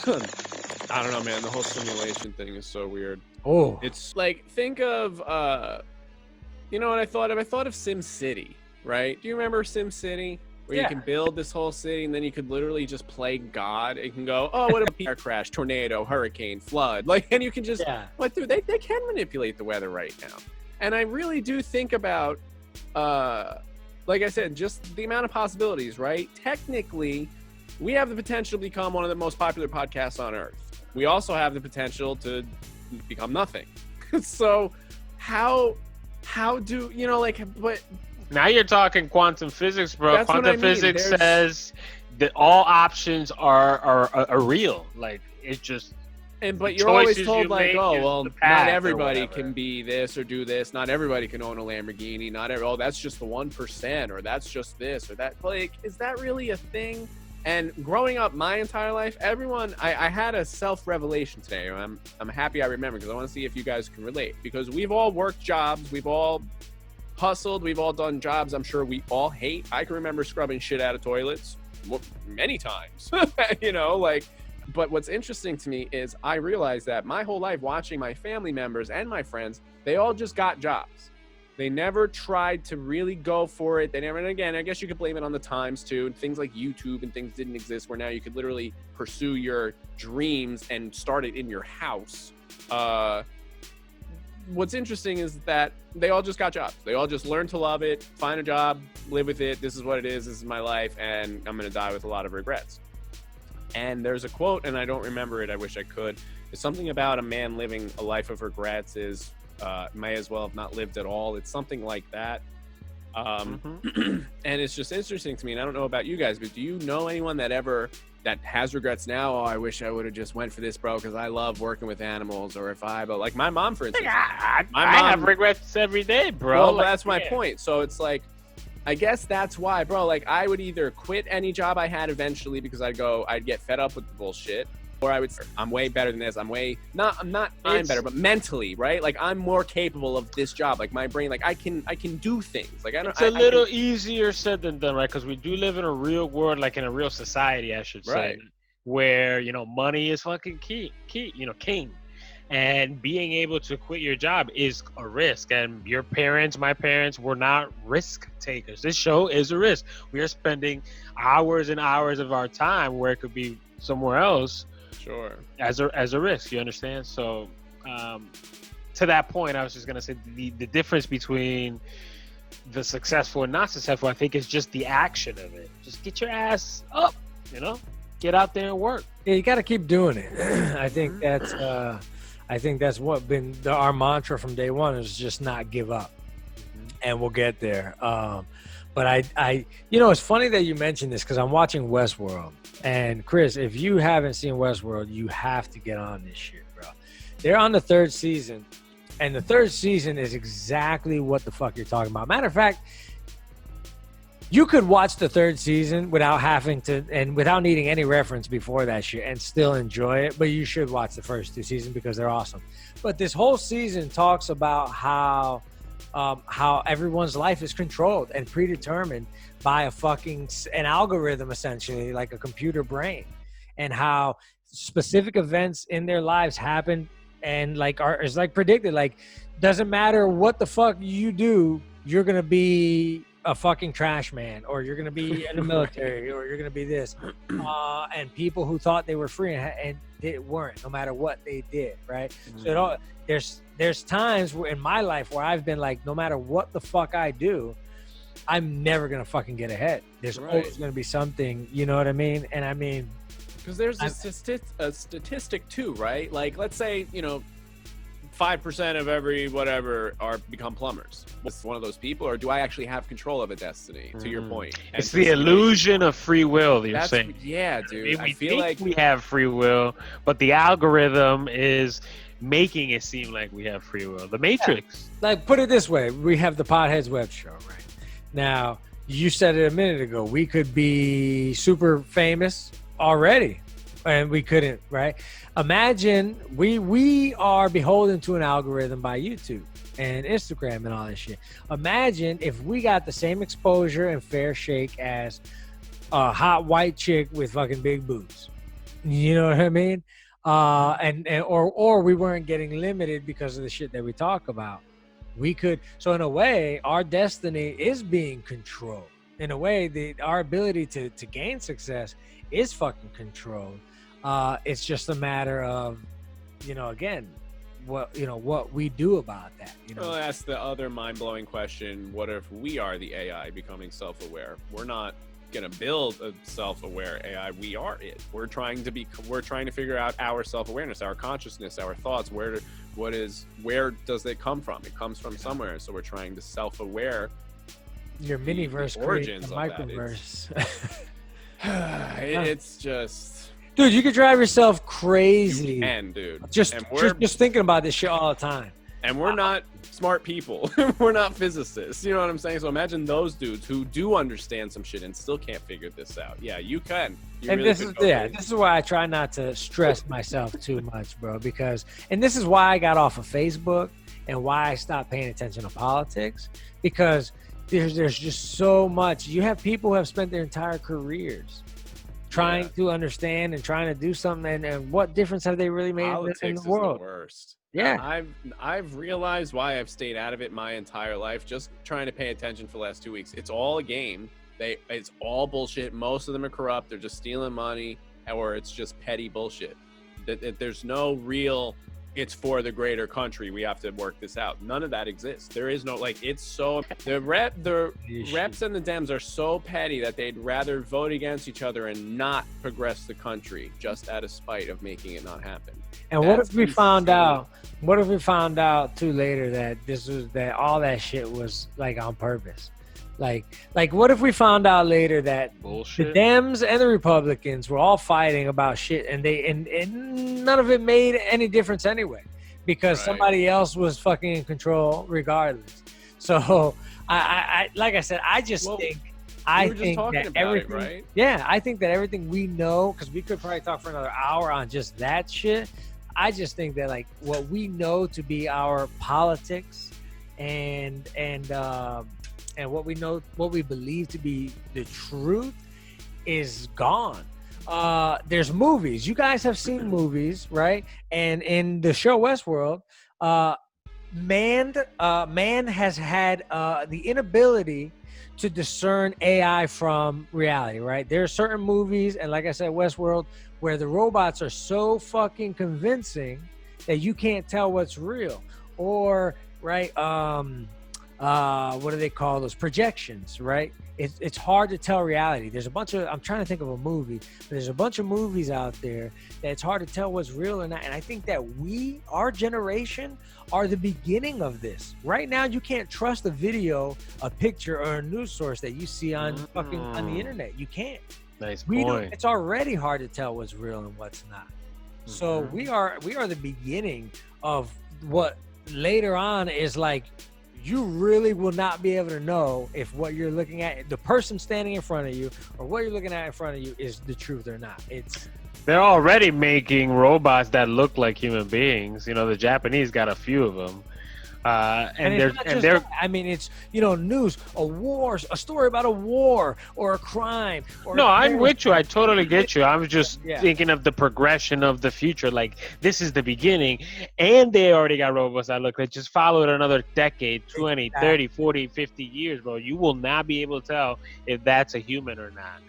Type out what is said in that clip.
I don't know, man. The whole simulation thing is so weird. Oh, It's like, think of, you know what I thought of? I thought of Sim City, right? Do you remember Sim City? Where you can build this whole city and then you could literally just play God. It can go, oh, what a car crash, tornado, hurricane, flood. Like, and you can just, but dude, they can manipulate the weather right now. And I really do think about, like I said, just the amount of possibilities, right? Technically, we have the potential to become one of the most popular podcasts on earth. We also have the potential to become nothing. So how do, you know, like, but now you're talking quantum physics, bro. That's Quantum physics says that all options are real. Like, it's just. But you're always told, like, oh, well, not everybody can be this or do this. Not everybody can own a Lamborghini. Oh, that's just the 1%, or that's just this or that. Like, is that really a thing? And growing up my entire life, everyone, I had a self-revelation today. I'm happy I remember, because I want to see if you guys can relate. Because we've all worked jobs. We've all hustled. We've all done jobs I'm sure we all hate. I can remember scrubbing shit out of toilets many times, you know, like. But what's interesting to me is I realized that my whole life watching my family members and my friends, they all just got jobs. They never tried to really go for it. They never, and again, I guess you could blame it on the times too. Things like YouTube and things didn't exist, where now you could literally pursue your dreams and start it in your house. What's interesting is that they all just got jobs. They all just learned to love it, find a job, live with it. This is what it is. This is my life. And I'm going to die with a lot of regrets. And there's a quote, and I don't remember it. I wish I could. It's something about a man living a life of regrets is may as well have not lived at all. It's something like that. And it's just interesting to me. And I don't know about you guys, but do you know anyone that has regrets now? Oh, I wish I would have just went for this, bro, because I love working with animals. Or but like my mom, for instance. I have regrets every day, bro. Well, like, that's my point. So it's like, I guess that's why, bro, like I would either quit any job I had eventually because I'd get fed up with the bullshit, or I would say, I'm way better than this. I'm better, but mentally, right? Like I'm more capable of this job. Like my brain, like I can do things. Like it's a little easier said than done, right? Because we do live in a real world, like in a real society, I should say, right, where, you know, money is fucking king, and being able to quit your job is a risk. And my parents were not risk takers. This show is a risk. We are spending hours and hours of our time where it could be somewhere else. Sure. As a risk, you understand? So to that point, I was just gonna say the difference between the successful and not successful, I think, is just the action of it. Just get your ass up, you know, get out there and work. Yeah, you got to keep doing it. I think that's what been our mantra from day one, is just not give up, and we'll get there. But I, you know, it's funny that you mentioned this because I'm watching Westworld, and Chris, if you haven't seen Westworld, you have to get on this shit, bro. They're on the 3rd season, and the 3rd season is exactly what the fuck you're talking about. Matter of fact, you could watch the 3rd season without having to, and without needing any reference before that shit, and still enjoy it. But you should watch the first 2 seasons because they're awesome. But this whole season talks about how everyone's life is controlled and predetermined by an algorithm, essentially, like a computer brain, and how specific events in their lives happen and is predicted. Like, doesn't matter what the fuck you do, you're gonna be a fucking trash man, or you're gonna be in the military, or you're gonna be this. And people who thought they were free and they weren't, no matter what they did, right? So there's times in my life where I've been like, no matter what the fuck I do, I'm never gonna fucking get ahead. There's always gonna be something, you know what I mean? And I mean, because there's a statistic too, right? Like, let's say, you know, 5% of every whatever become plumbers. Was one of those people, or do I actually have control of a destiny? To your point, it's the illusion of free will. You're saying, yeah, dude. I feel like we have free will, but the algorithm is making it seem like we have free will. The Matrix. Yeah. Like, put it this way: we have the Podheads web show, right? Now, you said it a minute ago. We could be super famous already, and we couldn't, right? Imagine we are beholden to an algorithm by YouTube and Instagram and all that shit. Imagine if we got the same exposure and fair shake as a hot white chick with fucking big boobs. You know what I mean? Or we weren't getting limited because of the shit that we talk about. We could, so in a way, our destiny is being controlled. In a way, our ability to gain success is fucking controlled. It's just a matter of, again, what we do about that. Well, that's the other mind-blowing question. What if we are the AI becoming self-aware? We're not gonna build a self-aware AI. We are it. We're trying to figure out our self-awareness, our consciousness, our thoughts. Where does it come from? It comes from somewhere. So we're trying to self-aware. Your mini-verse origins of microverse. It's just, dude, you could drive yourself crazy. You can, dude. Just thinking about this shit all the time. And we're not smart people. We're not physicists. You know what I'm saying? So imagine those dudes who do understand some shit and still can't figure this out. Yeah, you can. This is why I try not to stress myself too much, bro. And this is why I got off of Facebook and why I stopped paying attention to politics, because there's just so much. You have people who have spent their entire careers trying to understand and trying to do something, and what difference have they really made in the world? Is the worst. Yeah, I've realized why I've stayed out of it my entire life. Just trying to pay attention for the last 2 weeks. It's all a game. It's all bullshit. Most of them are corrupt. They're just stealing money, or it's just petty bullshit. There's no real, it's for the greater country, we have to work this out. None of that exists. There is no, it's so, the reps and the Dems are so petty that they'd rather vote against each other and not progress the country just out of spite of making it not happen. And what if we found out too later that all that shit was on purpose? Like what if we found out later that bullshit, the Dems and the Republicans were all fighting about shit, and none of it made any difference anyway, because somebody else was fucking in control regardless. So I like I said, I think that everything, right? Yeah, I think that everything we know, because we could probably talk for another hour on just that shit. I just think that what we know to be our politics and what we believe to be the truth is gone. There's movies. You guys have seen movies, right? And in the show Westworld, man has had the inability to discern AI from reality, right? There are certain movies, and like I said, Westworld, where the robots are so fucking convincing that you can't tell what's real. Or, right, what do they call those? Projections, right? It's hard to tell reality. There's a bunch of, I'm trying to think of a movie, but there's a bunch of movies out there that it's hard to tell what's real or not. And I think that our generation, are the beginning of this. Right now, you can't trust a video, a picture, or a news source that you see on the internet. You can't. Nice point. It's already hard to tell what's real and what's not. So we are the beginning of what later on is you really will not be able to know if what you're looking at, the person standing in front of you, or what you're looking at in front of you is the truth or not. They're already making robots that look like human beings. The Japanese got a few of them. I mean, it's news, a story about a war or a crime. I'm with you. I totally get you. I was just thinking of the progression of the future. This is the beginning, and they already got robots that look like, just follow it another decade, 20, 30, 40, 50 years, bro. You will not be able to tell if that's a human or not.